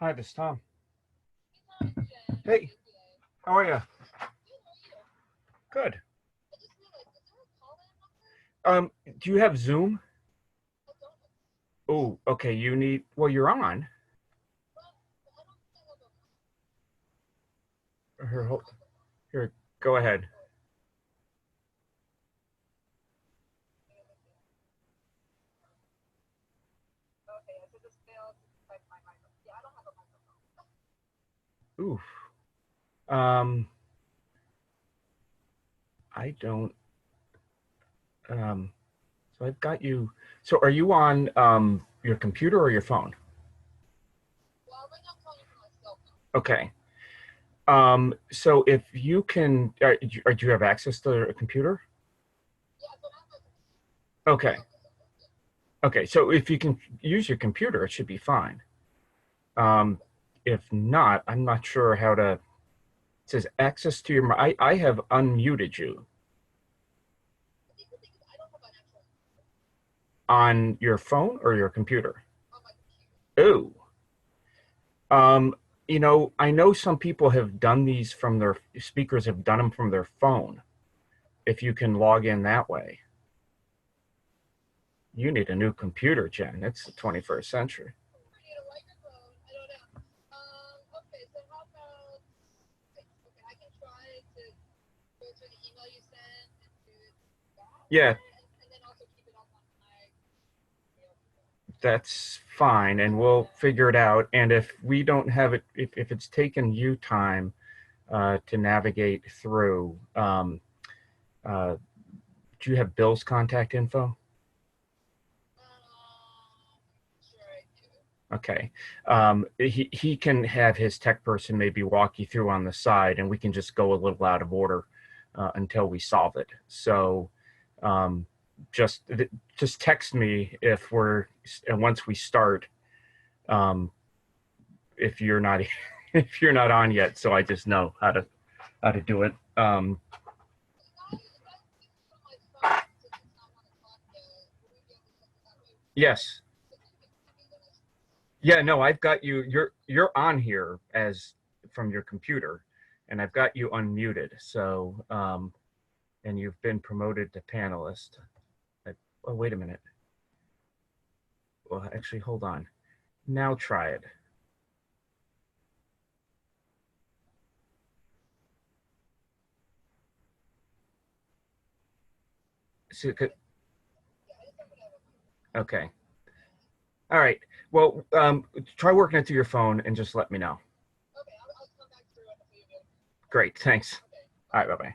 Hi, this is Tom. Hey, how are you? Good. Do you have Zoom? Oh, okay. You need. Well, you're on. Here, here. Go ahead. Oof. Um, I don't. Um, so I've got you. So are you on your computer or your phone? Okay. So if you can, do you have access to a computer? Okay. Okay. So if you can use your computer, it should be fine. Um, if not, I'm not sure how to. It says access to your. I have unmuted you on your phone or your computer. Oh, um, I know some people have done these from their speakers have done them from their phone. If you can log in that way, you need a new computer, Jen. It's the 21st century. Yeah, that's fine, and we'll figure it out. And if we don't have it, if it's taken you time to navigate through, uh, do you have Bill's contact info? Okay. He can have his tech person maybe walk you through on the side, and we can just go a little out of order until we solve it. So um, just just text me if we're and once we start, um, if you're not if you're not on yet, so I just know how to do it. Yes. Yeah, no, I've got you. You're on here as from your computer, and I've got you unmuted. So and you've been promoted to panelist. I, oh, wait a minute. Well, actually, hold on. Now try it. So, okay. All right. Well, try working it through your phone and just let me know. Great. Thanks. All right. Bye bye.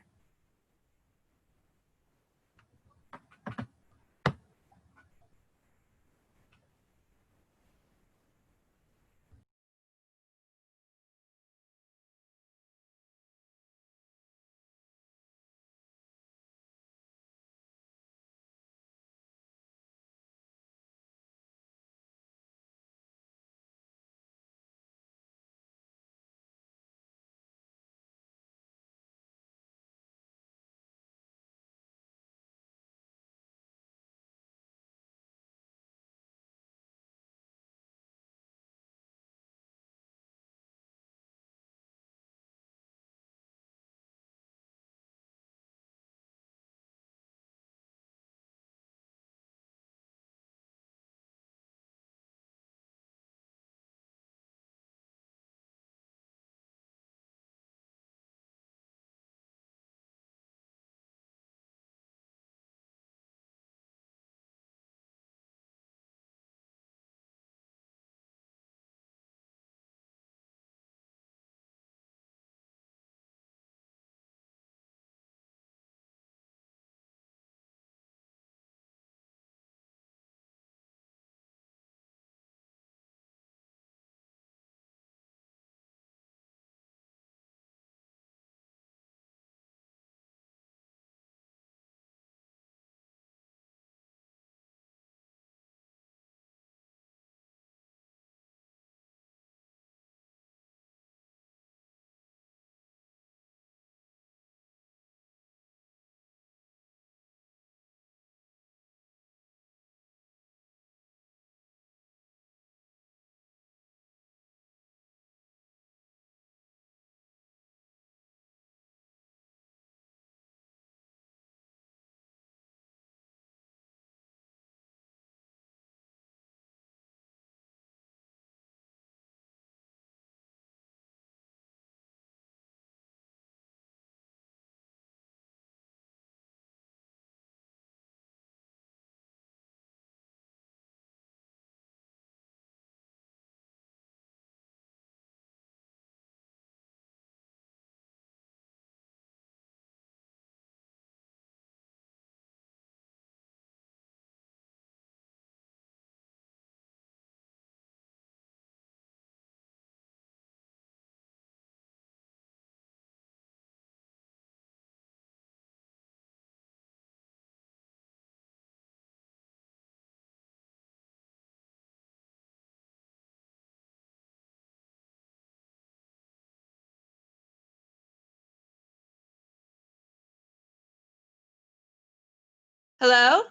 Hello?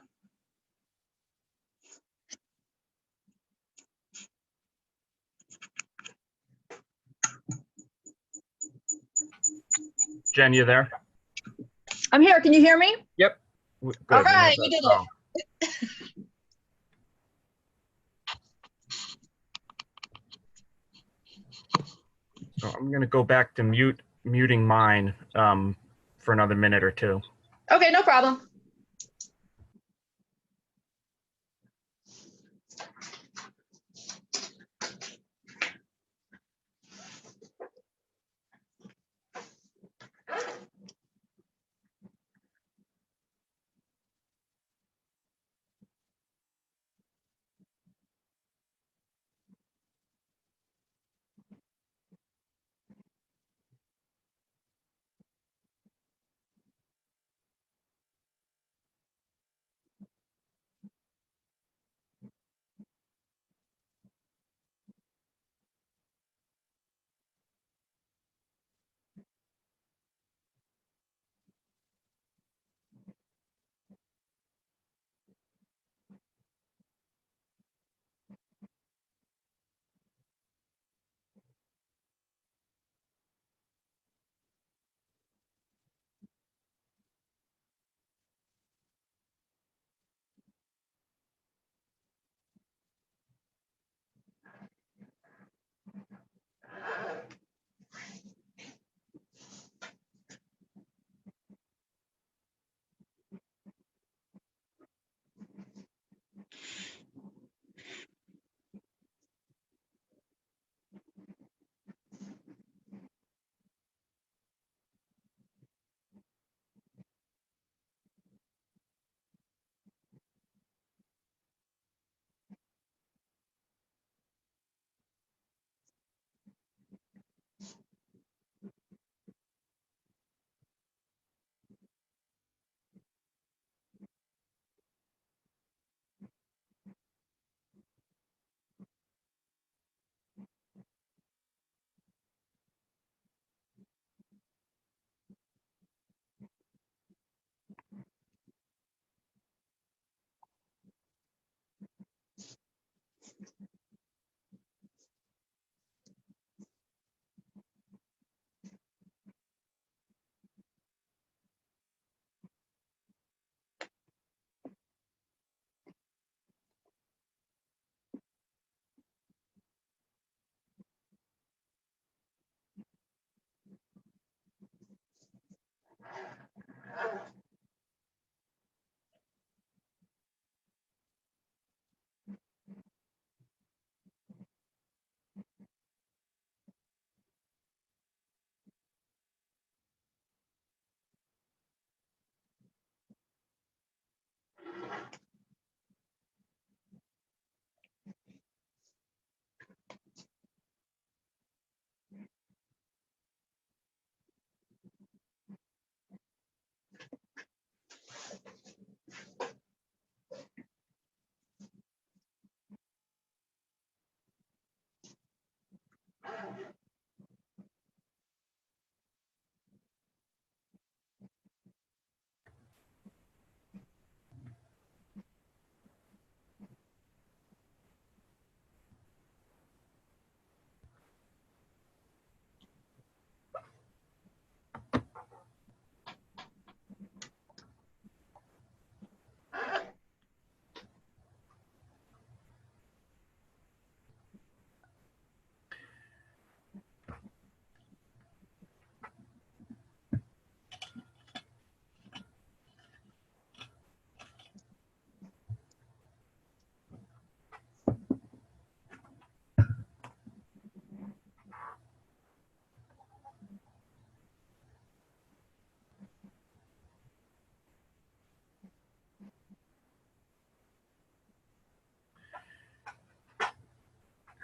Jen, you there? I'm here. Can you hear me? Yep. Good. All right, we did it. So I'm going to go back to muting mine for another minute or two. Okay, no problem.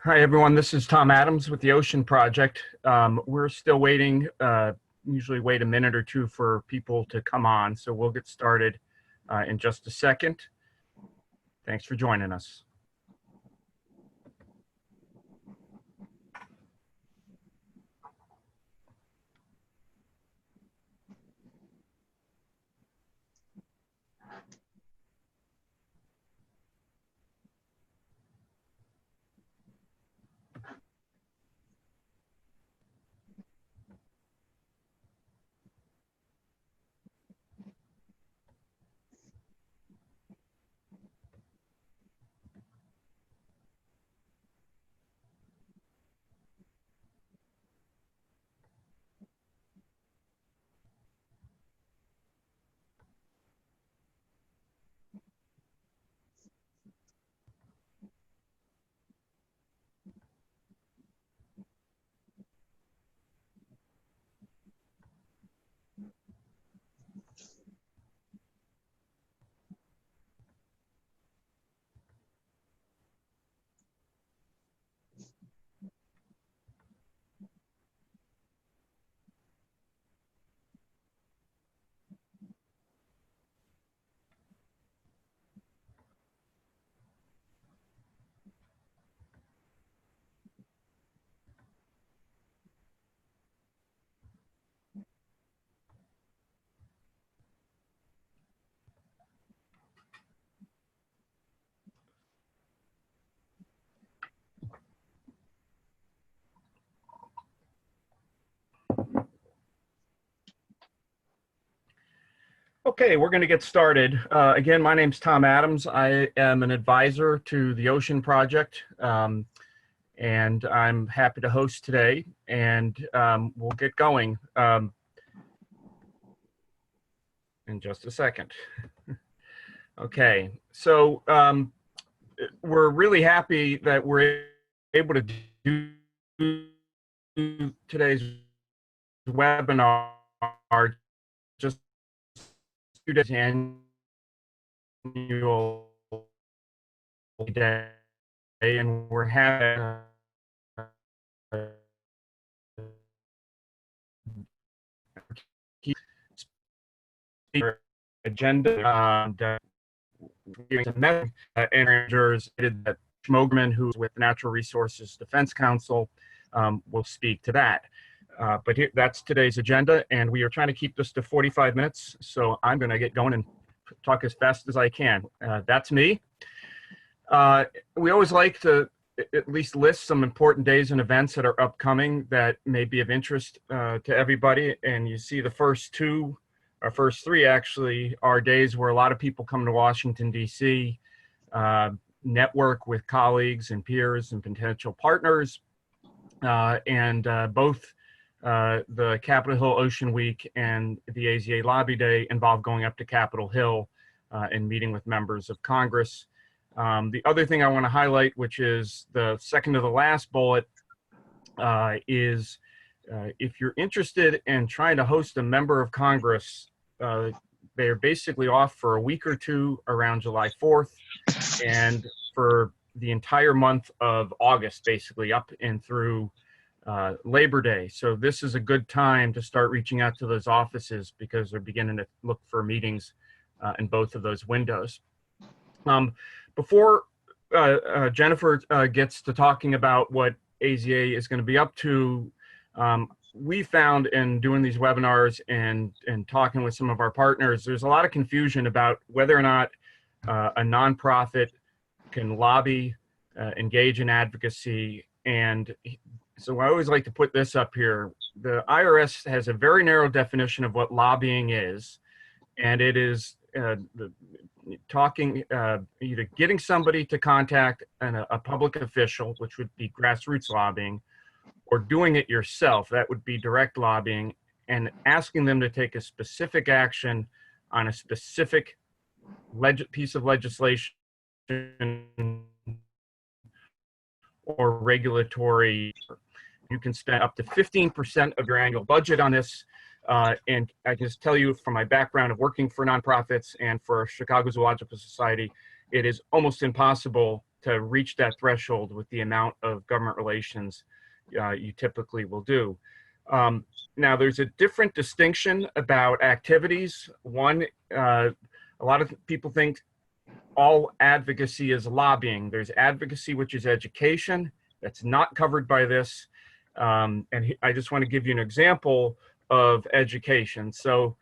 Hi, everyone. This is Tom Adams with the Ocean Project. We're still waiting, usually wait a minute or two for people to come on, so we'll get started in just a second. Thanks for joining us. Okay, we're going to get started. Again, my name's Tom Adams. I am an advisor to the Ocean Project, and I'm happy to host today, and we'll get going in just a second. Okay, so we're really happy that we're able to do today's webinar just 2 days annual day, and we're having agenda managers that Mogerman, who's with the Natural Resources Defense Council, will speak to that. But that's today's agenda, and we are trying to keep this to 45 minutes. So I'm going to get going and talk as fast as I can. That's me. We always like to at least list some important days and events that are upcoming that may be of interest to everybody. And you see the first two, or first three actually, are days where a lot of people come to Washington, D.C., network with colleagues and peers and potential partners. Both the Capitol Hill Ocean Week and the AZA Lobby Day involve going up to Capitol Hill and meeting with members of Congress. The other thing I want to highlight, which is the second to the last bullet, is if you're interested in trying to host a member of Congress, they're basically off for a week or two around July 4th and for the entire month of August, basically up and through Labor Day. So this is a good time to start reaching out to those offices because they're beginning to look for meetings in both of those windows. Before Jennifer gets to talking about what AZA is going to be up to, we found in doing these webinars and talking with some of our partners, there's a lot of confusion about whether or not a nonprofit can lobby, engage in advocacy. And so I always like to put this up here. The IRS has a very narrow definition of what lobbying is, and it is either getting somebody to contact a public official, which would be grassroots lobbying, or doing it yourself, that would be direct lobbying, and asking them to take a specific action on a specific piece of legislation or regulatory. You can spend up to 15% of your annual budget on this. And I can just tell you from my background of working for nonprofits and for Chicago Zoological Society, it is almost impossible to reach that threshold with the amount of government relations you typically will do. Now, there's a different distinction about activities. One, a lot of people think all advocacy is lobbying. There's advocacy, which is education. That's not covered by this. And I just want to give you an example of education. So,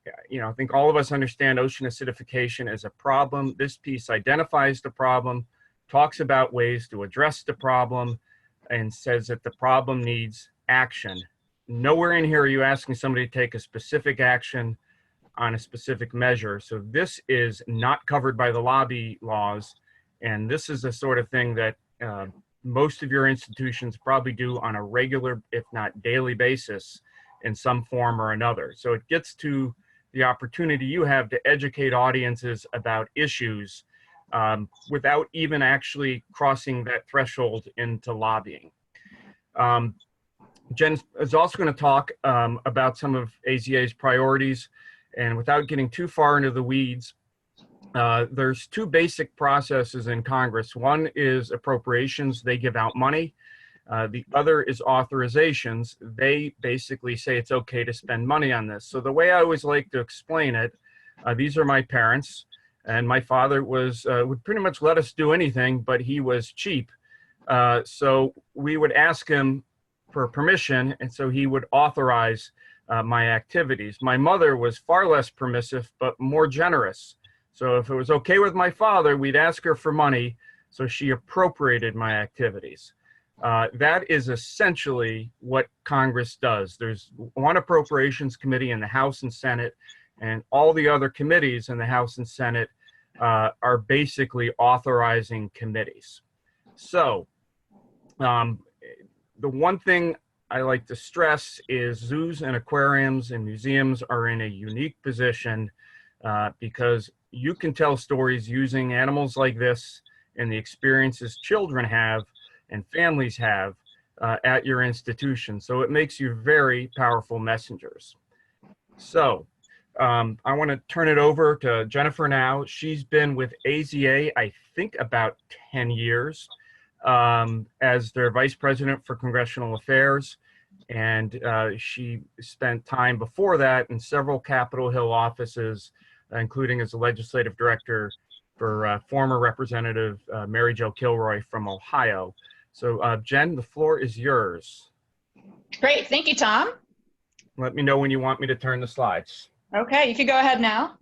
I think all of us understand ocean acidification as a problem. This piece identifies the problem, talks about ways to address the problem, and says that the problem needs action. Nowhere in here are you asking somebody to take a specific action on a specific measure. So this is not covered by the lobby laws. And this is the sort of thing that most of your institutions probably do on a regular, if not daily basis in some form or another. So it gets to the opportunity you have to educate audiences about issues without even actually crossing that threshold into lobbying. Jen is also going to talk about some of AZA's priorities, and without getting too far into the weeds, there's two basic processes in Congress. One is appropriations. They give out money. The other is authorizations. They basically say it's okay to spend money on this. So the way I always like to explain it, these are my parents, and my father would pretty much let us do anything, but he was cheap. So we would ask him for permission, and so he would authorize my activities. My mother was far less permissive, but more generous. So if it was okay with my father, we'd ask her for money, so she appropriated my activities. That is essentially what Congress does. There's one appropriations committee in the House and Senate, And all the other committees in the House and Senate are basically authorizing committees. So the one thing I like to stress is zoos and aquariums and museums are in a unique position because you can tell stories using animals like this and the experiences children have and families have at your institution. So it makes you very powerful messengers. So I want to turn it over to Jennifer now. She's been with AZA, I think, about 10 years as their Vice President for Congressional Affairs. And she spent time before that in several Capitol Hill offices, including as a legislative director for former Representative Mary Jo Kilroy from Ohio. So Jen, the floor is yours. Great. Thank you, Tom. Let me know when you want me to turn the slides. Okay, you can go ahead now.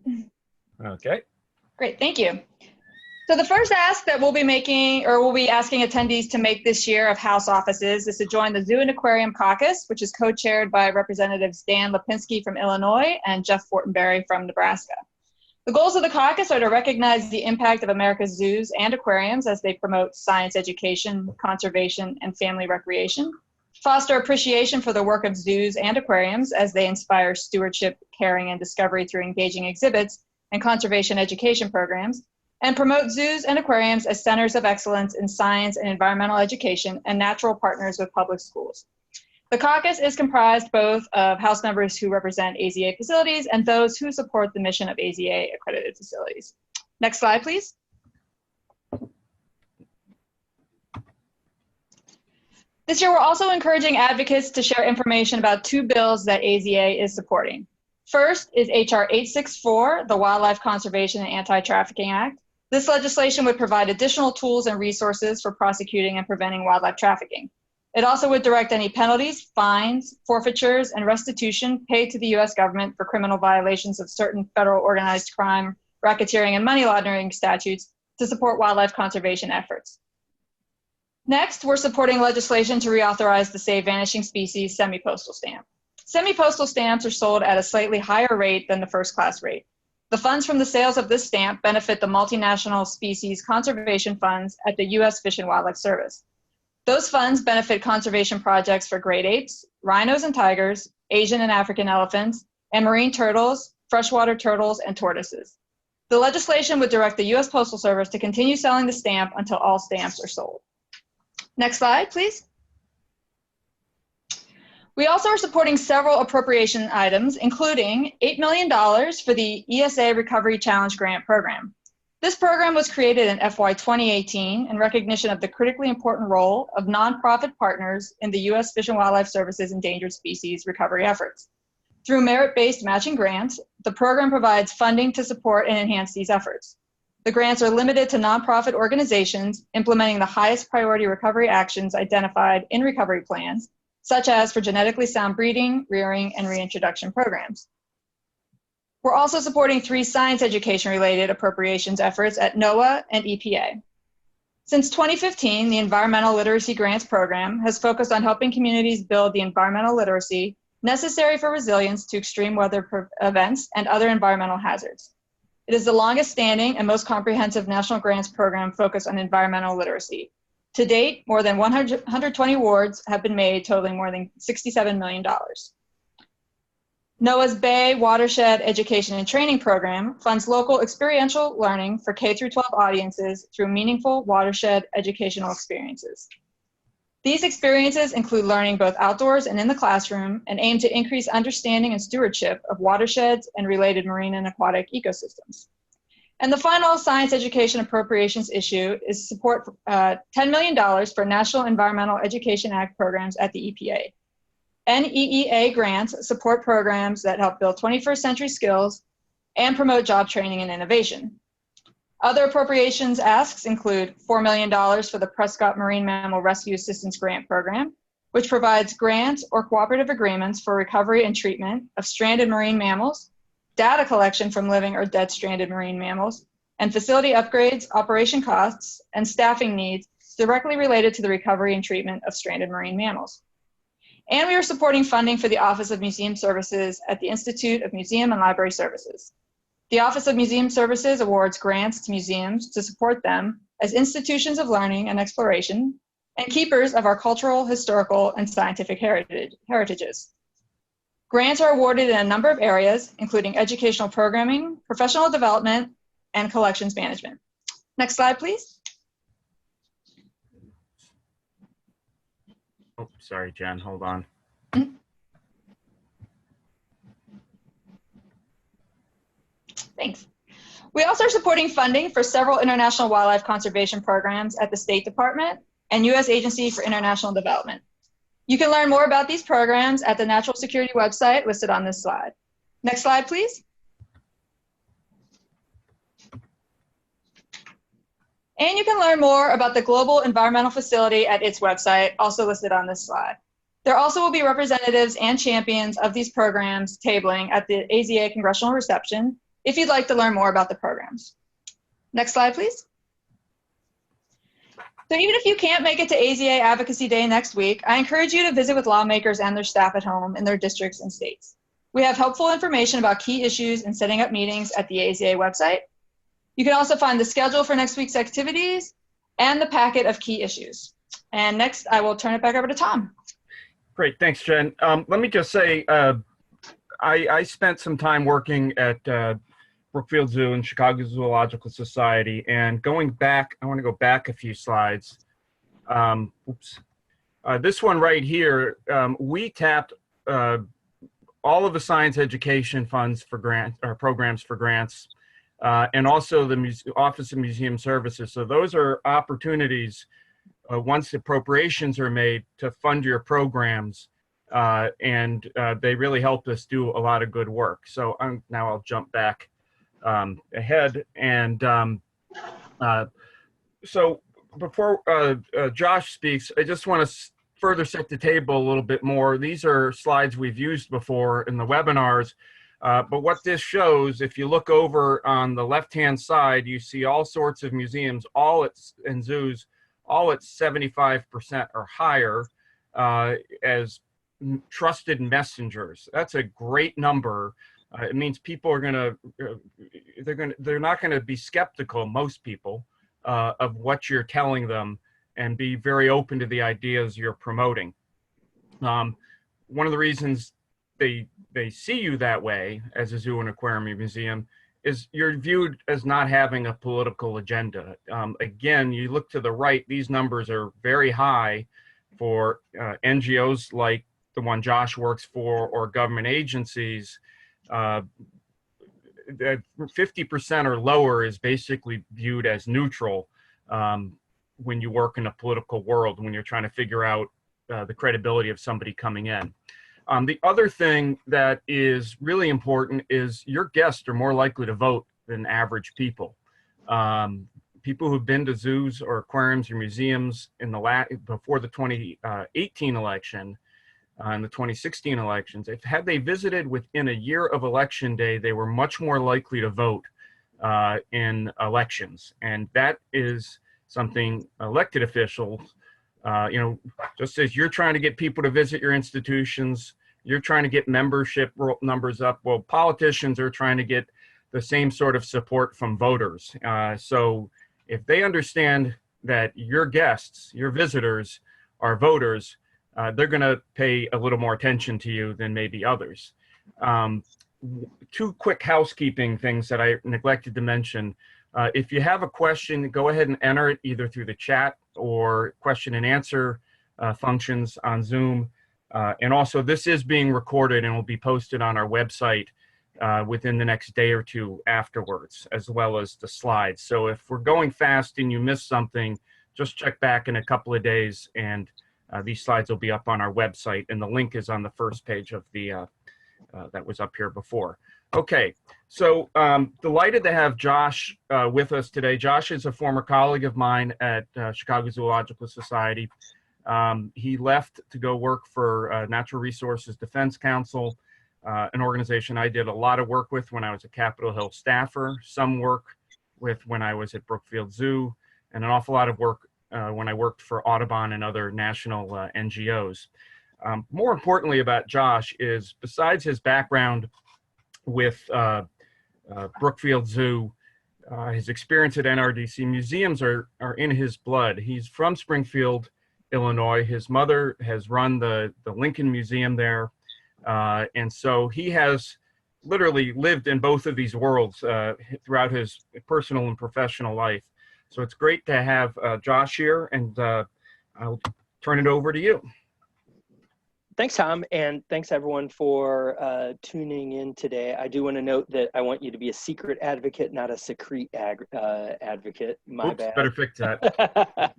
Okay. Great. Thank you. So the first ask that we'll be asking attendees to make this year of House offices is to join the Zoo and Aquarium Caucus, which is co-chaired by Representatives Dan Lipinski from Illinois and Jeff Fortenberry from Nebraska. The goals of the caucus are to recognize the impact of America's zoos and aquariums as they promote science education, conservation, and family recreation, foster appreciation for the work of zoos and aquariums as they inspire stewardship, caring, and discovery through engaging exhibits and conservation education programs, and promote zoos and aquariums as centers of excellence in science and environmental education and natural partners with public schools. The caucus is comprised both of House members who represent AZA facilities and those who support the mission of AZA accredited facilities. Next slide, please. This year, we're also encouraging advocates to share information about two bills that AZA is supporting. First is HR 864, the Wildlife Conservation and Anti-Trafficking Act. This legislation would provide additional tools and resources for prosecuting and preventing wildlife trafficking. It also would direct any penalties, fines, forfeitures, and restitution paid to the U.S. government for criminal violations of certain federal organized crime, racketeering, and money laundering statutes to support wildlife conservation efforts. Next, we're supporting legislation to reauthorize the Save Vanishing Species semi-postal stamp. Semi-postal stamps are sold at a slightly higher rate than the first-class rate. The funds from the sales of this stamp benefit the multinational species conservation funds at the U.S. Fish and Wildlife Service. Those funds benefit conservation projects for great apes, rhinos and tigers, Asian and African elephants, and marine turtles, freshwater turtles, and tortoises. The legislation would direct the U.S. Postal Service to continue selling the stamp until all stamps are sold. Next slide, please. We also are supporting several appropriation items, including $8 million for the ESA Recovery Challenge Grant Program. This program was created in FY 2018 in recognition of the critically important role of nonprofit partners in the U.S. Fish and Wildlife Service's endangered species recovery efforts. Through merit-based matching grants, the program provides funding to support and enhance these efforts. The grants are limited to nonprofit organizations implementing the highest priority recovery actions identified in recovery plans, such as for genetically sound breeding, rearing, and reintroduction programs. We're also supporting 3 science education-related appropriations efforts at NOAA and EPA. Since 2015, the Environmental Literacy Grants Program has focused on helping communities build the environmental literacy necessary for resilience to extreme weather events and other environmental hazards. It is the longest standing and most comprehensive national grants program focused on environmental literacy. To date, more than 120 awards have been made, totaling more than $67 million. NOAA's Bay Watershed Education and Training Program funds local experiential learning for K-12 audiences through meaningful watershed educational experiences. These experiences include learning both outdoors and in the classroom and aim to increase understanding and stewardship of watersheds and related marine and aquatic ecosystems. And the final science education appropriations issue is support for $10 million for National Environmental Education Act programs at the EPA. NEEA grants support programs that help build 21st century skills and promote job training and innovation. Other appropriations asks include $4 million for the Prescott Marine Mammal Rescue Assistance Grant Program, which provides grants or cooperative agreements for recovery and treatment of stranded marine mammals, data collection from living or dead stranded marine mammals, and facility upgrades, operation costs, and staffing needs directly related to the recovery and treatment of stranded marine mammals. And we are supporting funding for the Office of Museum Services at the Institute of Museum and Library Services. The Office of Museum Services awards grants to museums to support them as institutions of learning and exploration and keepers of our cultural, historical, and scientific heritages. Grants are awarded in a number of areas, including educational programming, professional development, and collections management. Next slide, please. Oh, sorry, Jen, hold on. Thanks. We also are supporting funding for several international wildlife conservation programs at the State Department and U.S. Agency for International Development. You can learn more about these programs at the National Security website listed on this slide. Next slide, please. And you can learn more about the Global Environmental Facility at its website, also listed on this slide. There also will be representatives and champions of these programs tabling at the AZA Congressional reception if you'd like to learn more about the programs. Next slide, please. So even if you can't make it to AZA Advocacy Day next week, I encourage you to visit with lawmakers and their staff at home in their districts and states. We have helpful information about key issues and setting up meetings at the AZA website. You can also find the schedule for next week's activities and the packet of key issues. And next, I will turn it back over to Tom. Great, thanks, Jen. Let me just say, I spent some time working at Brookfield Zoo and Chicago Zoological Society, and going back, I want to go back a few slides. This one right here, we tapped all of the science education funds for grants or programs for grants, and also the Office of Museum Services. So those are opportunities once appropriations are made to fund your programs, and they really helped us do a lot of good work. So now I'll jump back ahead, and so before Josh speaks, I just want to further set the table a little bit more. These are slides we've used before in the webinars, but what this shows, if you look over on the left-hand side, you see all sorts of museums, and zoos, all at 75% or higher as trusted messengers. That's a great number. It means people are they're not gonna be skeptical, most people, of what you're telling them, and be very open to the ideas you're promoting. One of the reasons they see you that way as a zoo and aquarium museum is you're viewed as not having a political agenda. Again, you look to the right, these numbers are very high for NGOs like the one Josh works for, or government agencies. 50% or lower is basically viewed as neutral when you work in a political world, when you're trying to figure out the credibility of somebody coming in. The other thing that is really important is your guests are more likely to vote than average people. People who've been to zoos or aquariums or museums in before the 2018 election and the 2016 elections, had they visited within a year of election day, they were much more likely to vote in elections. And that is something elected officials, just as you're trying to get people to visit your institutions, you're trying to get membership numbers up. Well, politicians are trying to get the same sort of support from voters. So if they understand that your guests, your visitors, are voters, they're going to pay a little more attention to you than maybe others. Two quick housekeeping things that I neglected to mention. If you have a question, go ahead and enter it either through the chat or question and answer functions on Zoom. And also, this is being recorded and will be posted on our website within the next day or two afterwards, as well as the slides. So if we're going fast and you miss something, just check back in a couple of days, and these slides will be up on our website, and the link is on the first page of the that was up here before. Okay, so delighted to have Josh with us today. Josh is a former colleague of mine at Chicago Zoological Society. He left to go work for Natural Resources Defense Council, an organization I did a lot of work with when I was a Capitol Hill staffer, some work with when I was at Brookfield Zoo, and an awful lot of work when I worked for Audubon and other national NGOs. More importantly about Josh is, besides his background with Brookfield Zoo, his experience at NRDC, museums are in his blood. He's from Springfield, Illinois. His mother has run the Lincoln Museum there. And so he has literally lived in both of these worlds throughout his personal and professional life. So it's great to have Josh here, and I'll turn it over to you. Thanks, Tom, and thanks everyone for tuning in today. I do want to note that I want you to be a secret advocate, not a secret advocate. My Oops, bad. better fix that.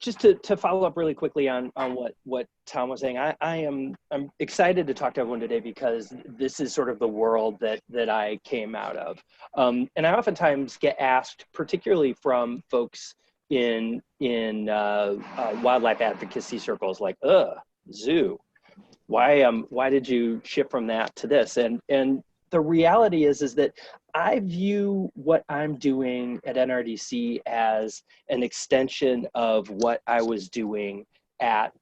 Just to follow up really quickly on what Tom was saying, I'm excited to talk to everyone today because this is sort of the world that I came out of, and I oftentimes get asked, particularly from folks in wildlife advocacy circles, like, zoo, why did you shift from that to this? And the reality is that I view what I'm doing at NRDC as an extension of what I was doing at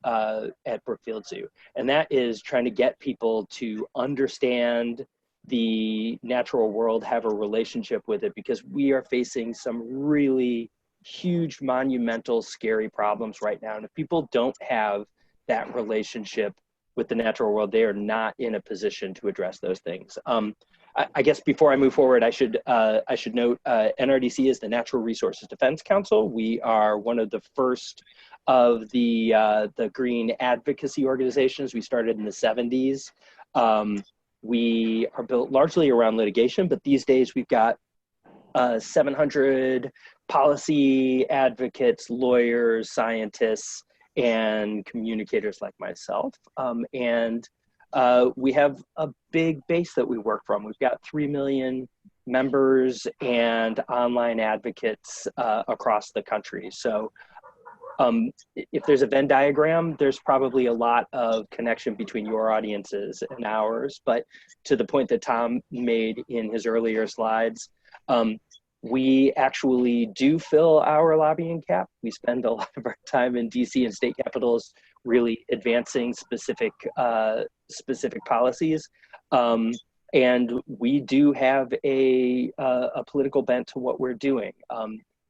Brookfield Zoo, and that is trying to get people to understand the natural world, have a relationship with it, because we are facing some really huge, monumental, scary problems right now. And if people don't have that relationship with the natural world, they are not in a position to address those things. I guess before I move forward, I should note NRDC is the Natural Resources Defense Council. We are one of the first of the green advocacy organizations. We started in the 70s. We are built largely around litigation, but these days we've got 700 policy advocates, lawyers, scientists, and communicators like myself. We have a big base that we work from. We've got 3 million members and online advocates across the country. So if there's a Venn diagram, there's probably a lot of connection between your audiences and ours. But to the point that Tom made in his earlier slides, we actually do fill our lobbying cap. We spend a lot of our time in DC and state capitals really advancing specific policies. And we do have a political bent to what we're doing.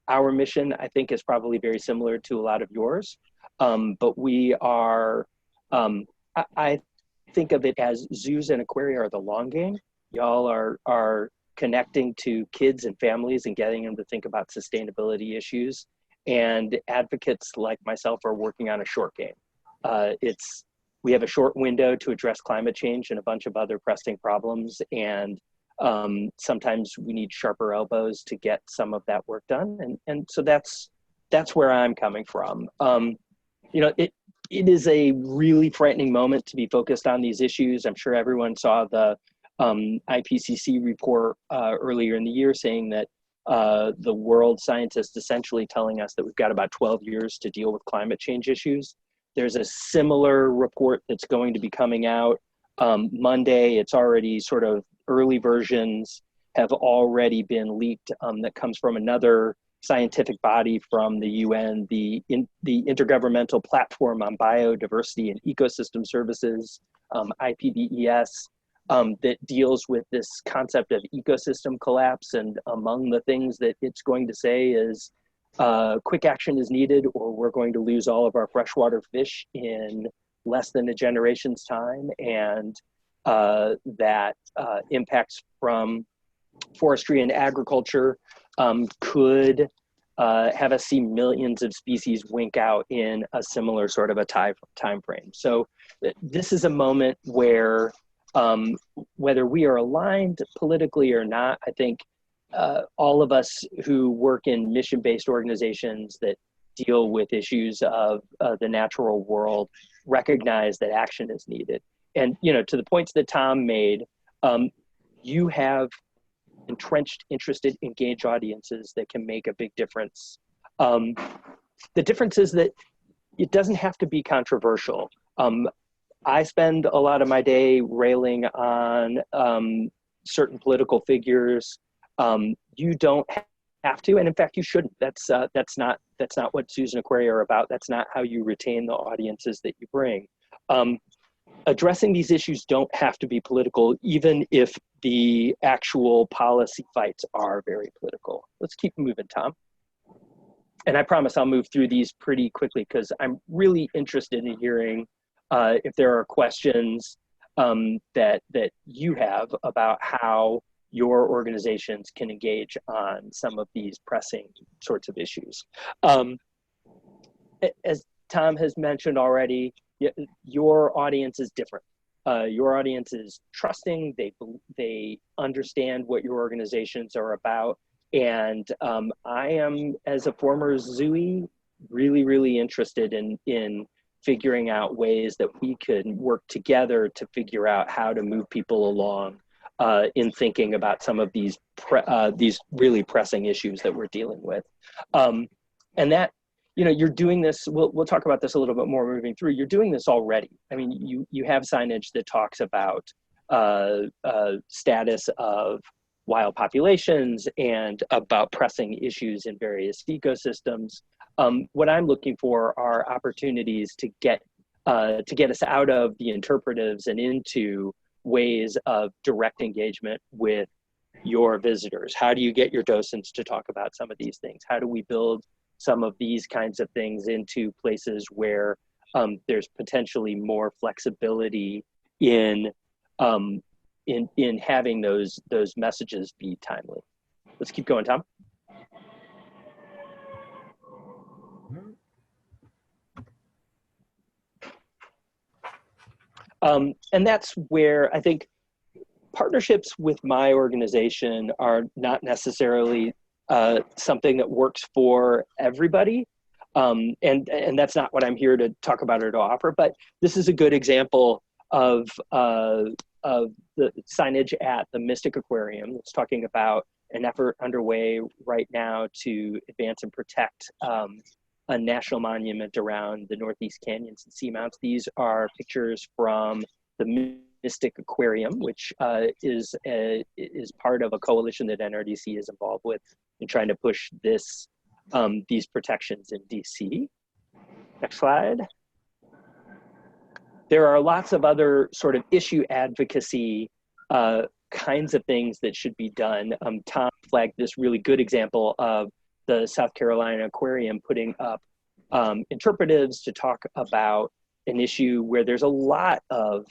Our mission, I think, is probably very similar to a lot of yours, but we are, I think of it as zoos and aquaria are the long game. Y'all are connecting to kids and families and getting them to think about sustainability issues. And advocates like myself are working on a short game. We have a short window to address climate change and a bunch of other pressing problems. And sometimes we need sharper elbows to get some of that work done. And so that's where I'm coming from. It is a really frightening moment to be focused on these issues. I'm sure everyone saw the IPCC report earlier in the year saying that the world scientists essentially telling us that we've got about 12 years to deal with climate change issues. There's a similar report that's going to be coming out Monday. It's already sort of early versions have already been leaked that comes from another scientific body from the UN, the Intergovernmental Platform on Biodiversity and Ecosystem Services, IPBES, that deals with this concept of ecosystem collapse. And among the things that it's going to say is quick action is needed, or we're going to lose all of our freshwater fish in less than a generation's time. And that impacts from forestry and agriculture could have us see millions of species wink out in a similar sort of a time frame. So this is a moment where whether we are aligned politically or not, I think all of us who work in mission-based organizations that deal with issues of the natural world recognize that action is needed. And to the points that Tom made, you have entrenched, interested, engaged audiences that can make a big difference. The difference is that it doesn't have to be controversial. I spend a lot of my day railing on certain political figures. You don't have to, and in fact, you shouldn't. That's not what Susan Aquaria are about. That's not how you retain the audiences that you bring. Addressing these issues don't have to be political, even if the actual policy fights are very political. Let's keep moving, Tom. And I promise I'll move through these pretty quickly because I'm really interested in hearing if there are questions that you have about how your organizations can engage on some of these pressing sorts of issues. As Tom has mentioned already, your audience is different. Your audience is trusting, they understand what your organizations are about. And I am, as a former ZUI, really, really interested in figuring out ways that we could work together to figure out how to move people along in thinking about some of these really pressing issues that we're dealing with. And that, you're doing this, we'll talk about this a little bit more moving through. You're doing this already. I mean, you have signage that talks about status of wild populations and about pressing issues in various ecosystems. What I'm looking for are opportunities to get us out of the interpretives and into ways of direct engagement with your visitors. How do you get your docents to talk about some of these things? How do we build some of these kinds of things into places where there's potentially more flexibility in having those messages be timely? Let's keep going, Tom. And that's where I think partnerships with my organization are not necessarily something that works for everybody. And that's not what I'm here to talk about or to offer, but this is a good example of the signage at the Mystic Aquarium. It's talking about an effort underway right now to advance and protect a national monument around the Northeast Canyons and Seamounts. These are pictures from the Mystic Aquarium, which is part of a coalition that NRDC is involved with in trying to push these protections in DC. Next slide. There are lots of other sort of issue advocacy kinds of things that should be done. Tom flagged this really good example of the South Carolina Aquarium putting up interpretives to talk about an issue where there's a lot of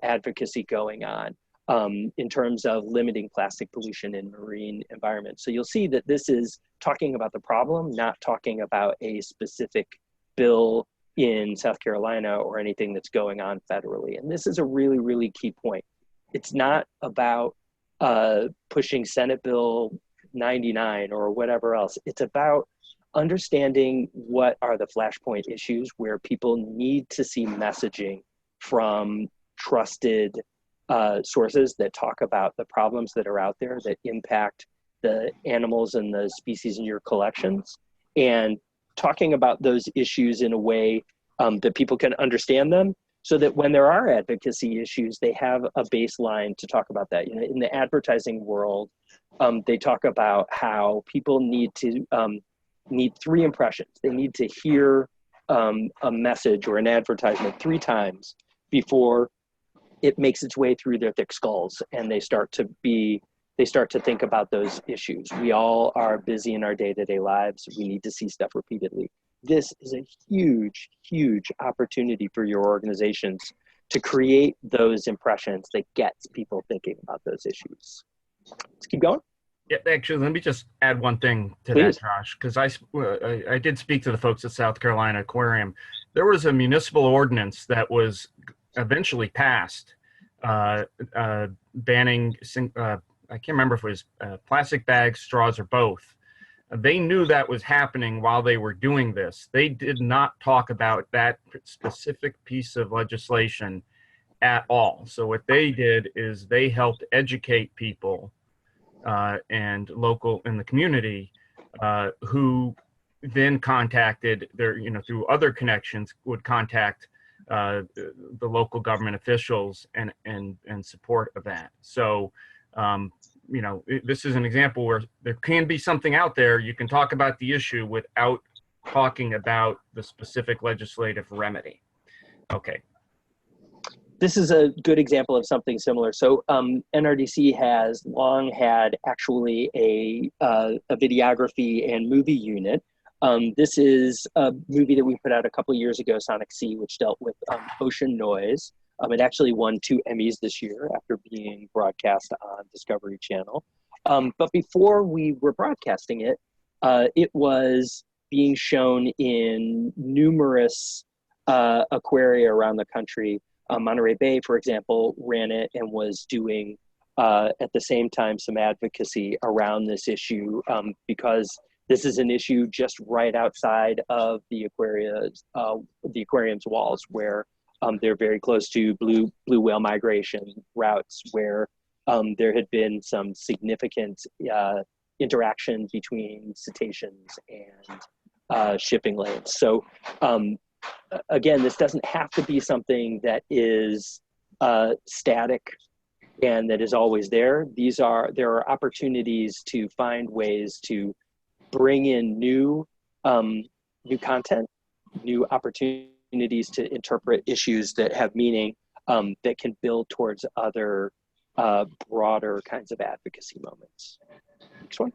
advocacy going on in terms of limiting plastic pollution in marine environments. So you'll see that this is talking about the problem, not talking about a specific bill in South Carolina or anything that's going on federally. And this is a really, really key point. It's not about pushing Senate Bill 99 or whatever else. It's about understanding what are the flashpoint issues where people need to see messaging from trusted sources that talk about the problems that are out there that impact the animals and the species in your collections, and talking about those issues in a way that people can understand them, so that when there are advocacy issues, they have a baseline to talk about that. In the advertising world, they talk about how people need 3 impressions. They need to hear a message or an advertisement 3 times before it makes its way through their thick skulls and they start to think about those issues. We all are busy in our day-to-day lives. We need to see stuff repeatedly. This is a huge, huge opportunity for your organizations to create those impressions that gets people thinking about those issues. Let's keep going. Yeah, actually, let me just add one thing to Please. that, Josh, because I did speak to the folks at South Carolina Aquarium. There was a municipal ordinance that was eventually passed banning, I can't remember if it was plastic bags, straws, or both. They knew that was happening while they were doing this. They did not talk about that specific piece of legislation at all. So what they did is they helped educate people and local in the community who then contacted their, through other connections, would contact the local government officials and support of that. So this is an example where there can be something out there. You can talk about the issue without talking about the specific legislative remedy. Okay. This is a good example of something similar. So NRDC has long had actually a videography and movie unit. This is a movie that we put out a couple of years ago, Sonic Sea, which dealt with ocean noise. It actually won 2 Emmys this year after being broadcast on Discovery Channel. But before we were broadcasting it, it was being shown in numerous aquaria around the country. Monterey Bay, for example, ran it and was doing at the same time some advocacy around this issue because this is an issue just right outside of the aquarium's walls, where they're very close to blue whale migration routes, where there had been some significant interaction between cetaceans and shipping lanes. So again, this doesn't have to be something that is static and that is always there. There are opportunities to find ways to bring in new content, new opportunities to interpret issues that have meaning, that can build towards other broader kinds of advocacy moments. Next one.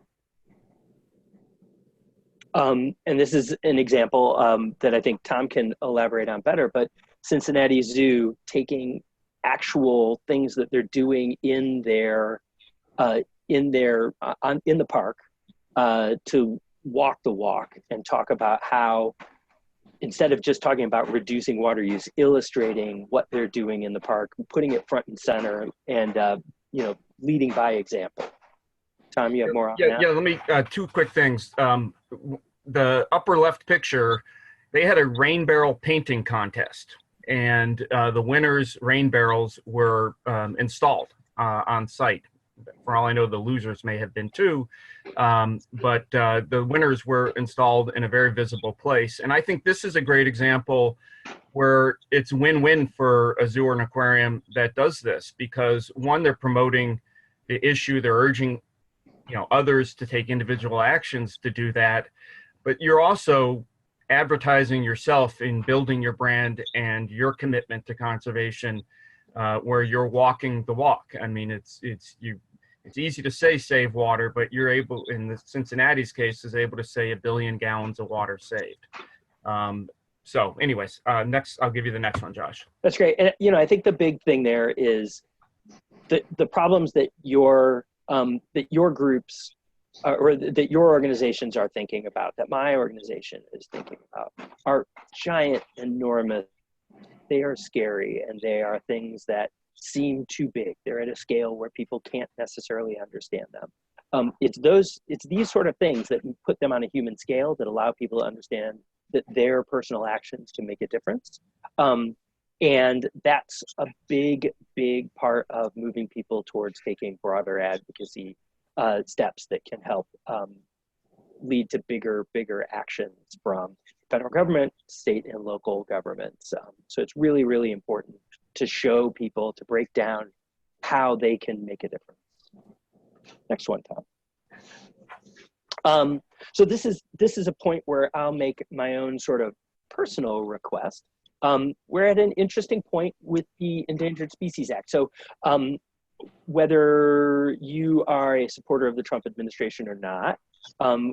And this is an example that I think Tom can elaborate on better, but Cincinnati Zoo taking actual things that they're doing in the park to walk the walk and talk about how, instead of just talking about reducing water use, illustrating what they're doing in the park, putting it front and center, and leading by example. Tom, you have more on that? Yeah, let me, 2 quick things. The upper left picture, they had a rain barrel painting contest, and the winners' rain barrels were installed on site. For all I know, the losers may have been too, but the winners were installed in a very visible place. And I think this is a great example where it's win-win for a zoo or an aquarium that does this, because one, they're promoting the issue, they're urging others to take individual actions to do that, but you're also advertising yourself in building your brand and your commitment to conservation, where you're walking the walk. I mean, it's easy to say save water, but you're able, in the Cincinnati's case, is able to say 1 billion gallons of water saved. So anyways, next, I'll give you the next one, Josh. That's great. And I think the big thing there is the problems that your groups or that your organizations are thinking about, that my organization is thinking about, are giant, enormous. They are scary, and they are things that seem too big. They're at a scale where people can't necessarily understand them. It's these sort of things that put them on a human scale that allow people to understand that their personal actions can make a difference. And that's a big, big part of moving people towards taking broader advocacy steps that can help lead to bigger actions from federal government, state and local governments. So it's really, really important to show people, to break down how they can make a difference. Next one, Tom. So this is a point where I'll make my own sort of personal request. We're at an interesting point with the Endangered Species Act. So whether you are a supporter of the Trump administration or not,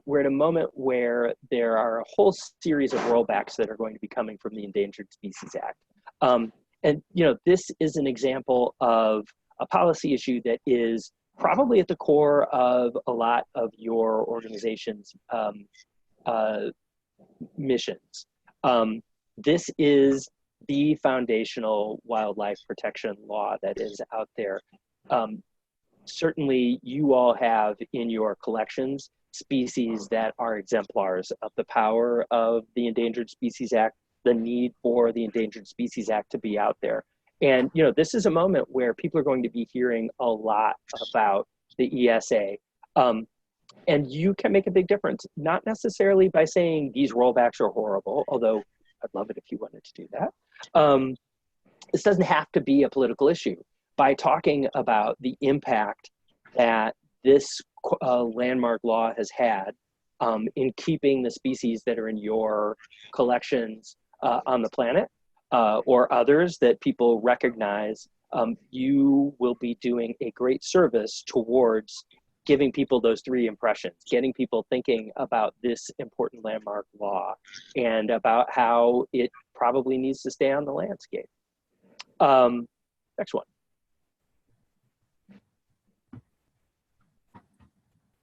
we're at a moment where there are a whole series of rollbacks that are going to be coming from the Endangered Species Act. And this is an example of a policy issue that is probably at the core of a lot of your organization's missions. This is the foundational wildlife protection law that is out there. Certainly you all have in your collections species that are exemplars of the power of the Endangered Species Act, the need for the Endangered Species Act to be out there. And this is a moment where people are going to be hearing a lot about the ESA. And you can make a big difference, not necessarily by saying these rollbacks are horrible, although I'd love it if you wanted to do that. This doesn't have to be a political issue. By talking about the impact that this landmark law has had in keeping the species that are in your collections on the planet, or others that people recognize, you will be doing a great service towards giving people those three impressions, getting people thinking about this important landmark law and about how it probably needs to stay on the landscape. Next one.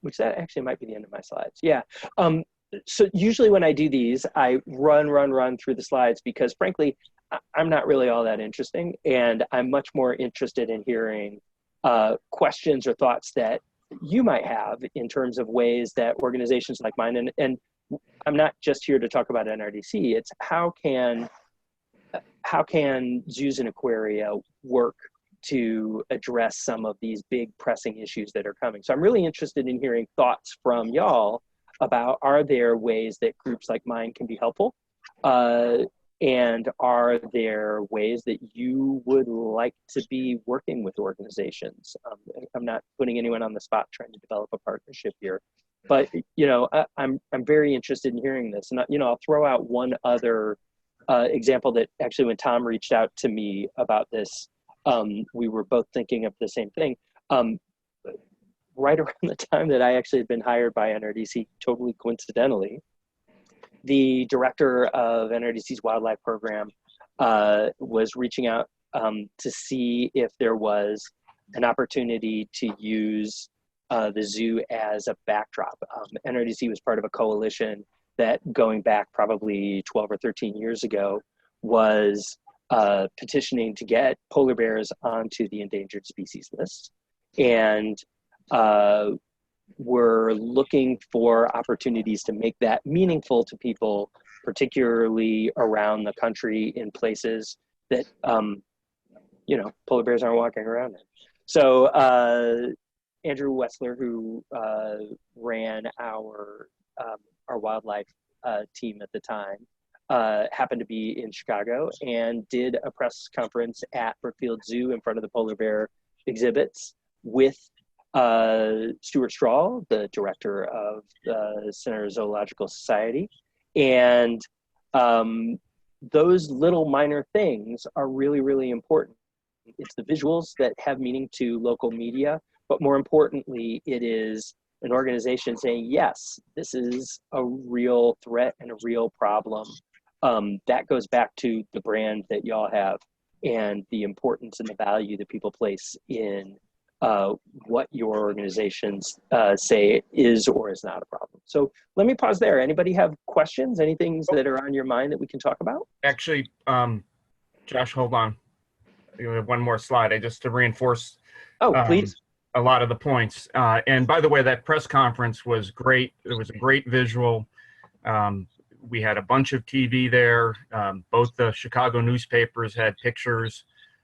Which that actually might be the end of my slides. Yeah. So usually when I do these, I run through the slides because frankly, I'm not really all that interesting, and I'm much more interested in hearing questions or thoughts that you might have in terms of ways that organizations like mine, and I'm not just here to talk about NRDC, it's how can zoos and aquaria work to address some of these big pressing issues that are coming. So I'm really interested in hearing thoughts from y'all about, are there ways that groups like mine can be helpful? And are there ways that you would like to be working with organizations? I'm not putting anyone on the spot trying to develop a partnership here, but I'm very interested in hearing this. And I'll throw out one other example that actually, when Tom reached out to me about this, we were both thinking of the same thing. Right around the time that I actually had been hired by NRDC, totally coincidentally, the director of NRDC's wildlife program was reaching out to see if there was an opportunity to use the zoo as a backdrop. NRDC was part of a coalition that, going back probably 12 or 13 years ago, was petitioning to get polar bears onto the endangered species list. And we're looking for opportunities to make that meaningful to people, particularly around the country in places that, polar bears aren't walking around in. So Andrew Wessler, who ran our wildlife team at the time, happened to be in Chicago and did a press conference at Brookfield Zoo in front of the polar bear exhibits with Stuart Strahl, the director of the Center Zoological Society. And those little minor things are really, really important. It's the visuals that have meaning to local media, but more importantly, it is an organization saying, yes, this is a real threat and a real problem. That goes back to the brand that y'all have and the importance and the value that people place in what your organizations say is or is not a problem. So let me pause there. Anybody have questions? Any things that are on your mind that we can talk about? Actually, Josh, hold on. One more slide. Just to reinforce please. A lot of the points. And by the way, that press conference was great. It was a great visual. We had a bunch of TV there. Both the Chicago newspapers had pictures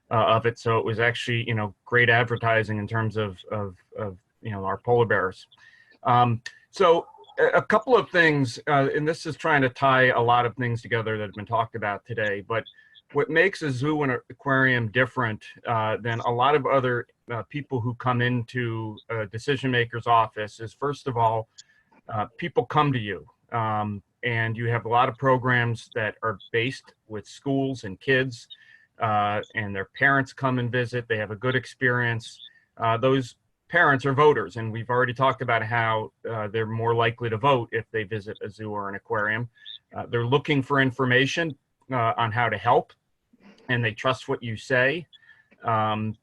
of it, so it was actually great advertising in terms of our polar bears. So a couple of things, and this is trying to tie a lot of things together that have been talked about today. But what makes a zoo and aquarium different than a lot of other people who come into a decision maker's office is, first of all, people come to you. And you have a lot of programs that are based with schools and kids, and their parents come and visit. They have a good experience. Those parents are voters, and we've already talked about how they're more likely to vote if they visit a zoo or an aquarium. They're looking for information on how to help, and they trust what you say. And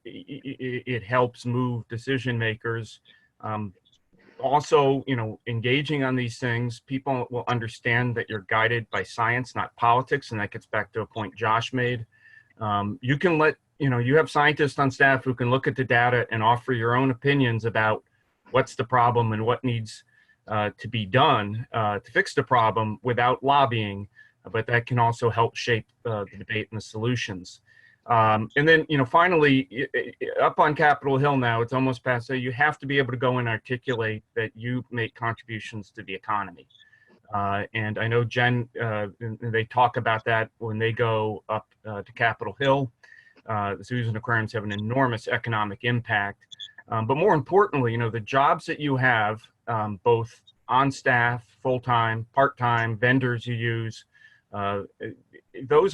it helps move decision makers. Also, engaging on these things, people will understand that you're guided by science, not politics. And that gets back to a point Josh made. You can you have scientists on staff who can look at the data and offer your own opinions about what's the problem and what needs to be done to fix the problem without lobbying. But that can also help shape the debate and the solutions. And then, finally, up on Capitol Hill now, it's almost past, so you have to be able to go and articulate that you make contributions to the economy. And I know Jen, they talk about that when they go up to Capitol Hill. The zoos and aquariums have an enormous economic impact. But more importantly, the jobs that you have, both on staff, full-time, part-time, vendors you use, those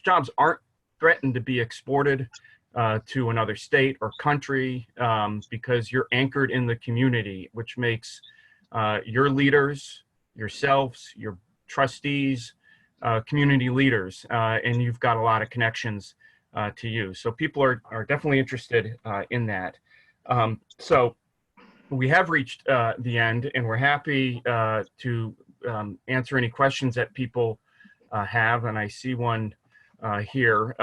jobs aren't threatened to be exported to another state or country, because you're anchored in the community, which makes your leaders, yourselves, your trustees, community leaders, and you've got a lot of connections to you. So people are definitely interested in that. So we have reached the end, and we're happy to answer any questions that people have, and I see one here.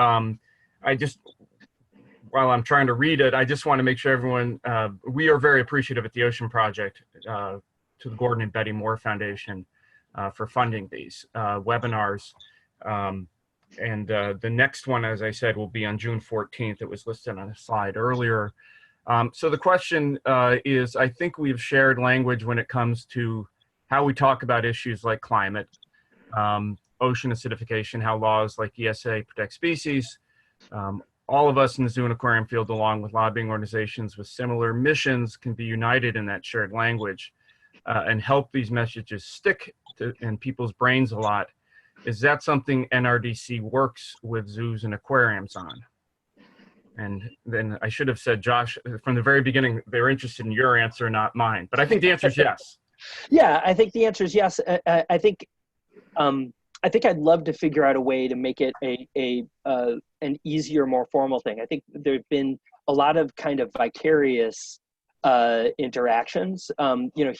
While I'm trying to read it, I just want to make sure everyone, we are very appreciative at the Ocean Project to the Gordon and Betty Moore Foundation for funding these webinars. And the next one, as I said, will be on June 14th. It was listed on a slide earlier. So the question is, I think we've shared language when it comes to how we talk about issues like climate, ocean acidification, how laws like ESA protect species. All of us in the zoo and aquarium field, along with lobbying organizations with similar missions, can be united in that shared language and help these messages stick in people's brains a lot. Is that something NRDC works with zoos and aquariums on? And then I should have said, Josh, from the very beginning, they're interested in your answer, not mine. But I think the answer is yes. Yeah, I think the answer is yes. I think I'd love to figure out a way to make it an easier, more formal thing. I think there've been a lot of kind of vicarious interactions.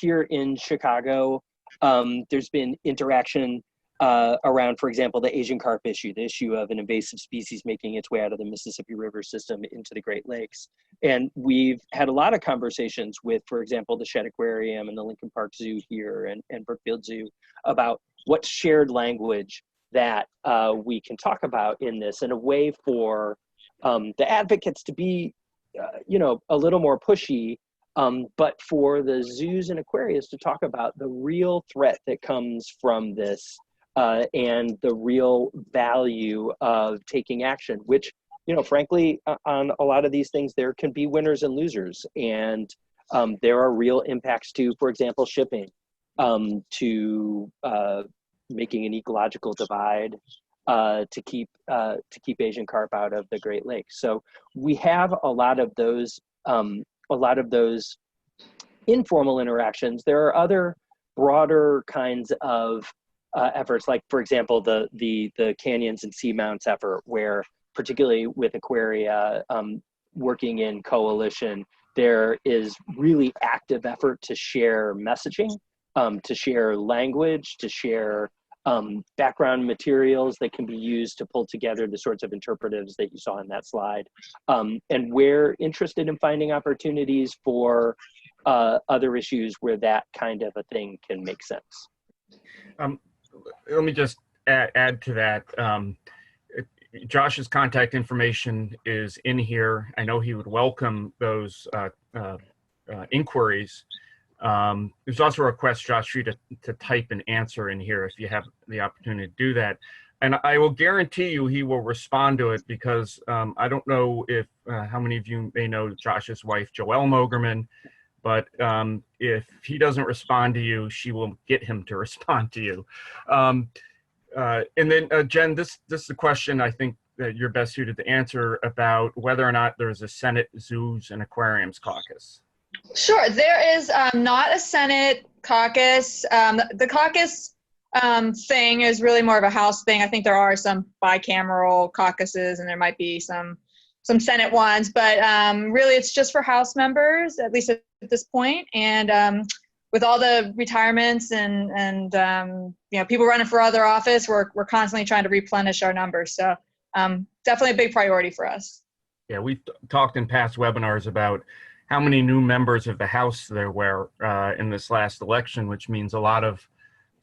Here in Chicago, there's been interaction around, for example, the Asian carp issue, the issue of an invasive species making its way out of the Mississippi River system into the Great Lakes. And we've had a lot of conversations with, for example, the Shedd Aquarium and the Lincoln Park Zoo here and Brookfield Zoo about what shared language that we can talk about in this, and a way for the advocates to be, a little more pushy, but for the zoos and aquariums to talk about the real threat that comes from this and the real value of taking action, which, frankly, on a lot of these things, there can be winners and losers. And there are real impacts to, for example, shipping, to making an ecological divide to keep Asian carp out of the Great Lakes. So we have a lot of those informal interactions. There are other broader kinds of efforts, like, for example, the canyons and seamounts effort, where particularly with aquaria working in coalition, there is really active effort to share messaging, to share language, to share background materials that can be used to pull together the sorts of interpretives that you saw in that slide. And we're interested in finding opportunities for other issues where that kind of a thing can make sense. Let me just add to that. Josh's contact information is in here. I know he would welcome those inquiries. There's also a request, Josh, for you to type an answer in here if you have the opportunity to do that. And I will guarantee you he will respond to it, because I don't know if how many of you may know Josh's wife, Joelle Mogerman, but if he doesn't respond to you, she will get him to respond to you. And then Jen, this is a question I think that you're best suited to answer about whether or not there's a Senate Zoos and Aquariums caucus. Sure. There is not a Senate caucus. The caucus thing is really more of a House thing. I think there are some bicameral caucuses, and there might be some Senate ones, but really it's just for House members, at least at this point. And with all the retirements and people running for other office, we're constantly trying to replenish our numbers. So definitely a big priority for us. Yeah, we've talked in past webinars about how many new members of the House there were in this last election, which means a lot of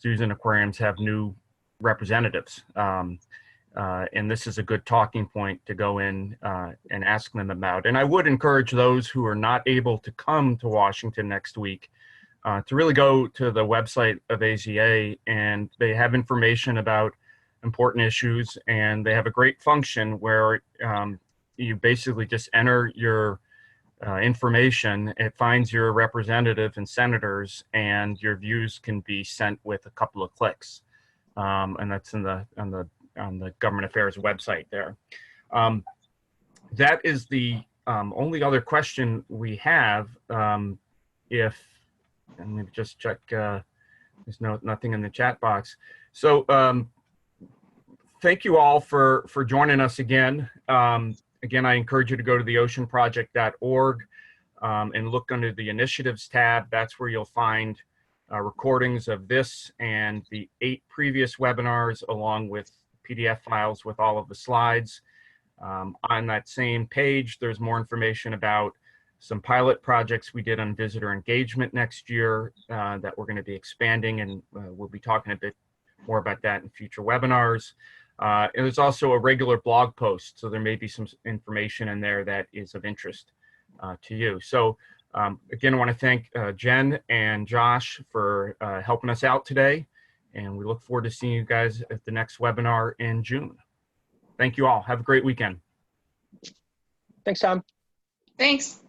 zoos and aquariums have new representatives. And this is a good talking point to go in and ask them about. And I would encourage those who are not able to come to Washington next week to really go to the website of AZA, and they have information about important issues, and they have a great function where you basically just enter your information, it finds your representative and senators, and your views can be sent with a couple of clicks. And that's on the Government Affairs website there. That is the only other question we have. Let me just check. There's nothing in the chat box. So thank you all for joining us again. Again, I encourage you to go to theoceanproject.org and look under the initiatives tab. That's where you'll find recordings of this and the 8 previous webinars, along with PDF files with all of the slides. On that same page, there's more information about some pilot projects we did on visitor engagement next year that we're going to be expanding, and we'll be talking a bit more about that in future webinars. And there's also a regular blog post, so there may be some information in there that is of interest to you. So again, I want to thank Jen and Josh for helping us out today, and we look forward to seeing you guys at the next webinar in June. Thank you all. Have a great weekend. Thanks, Tom. Thanks.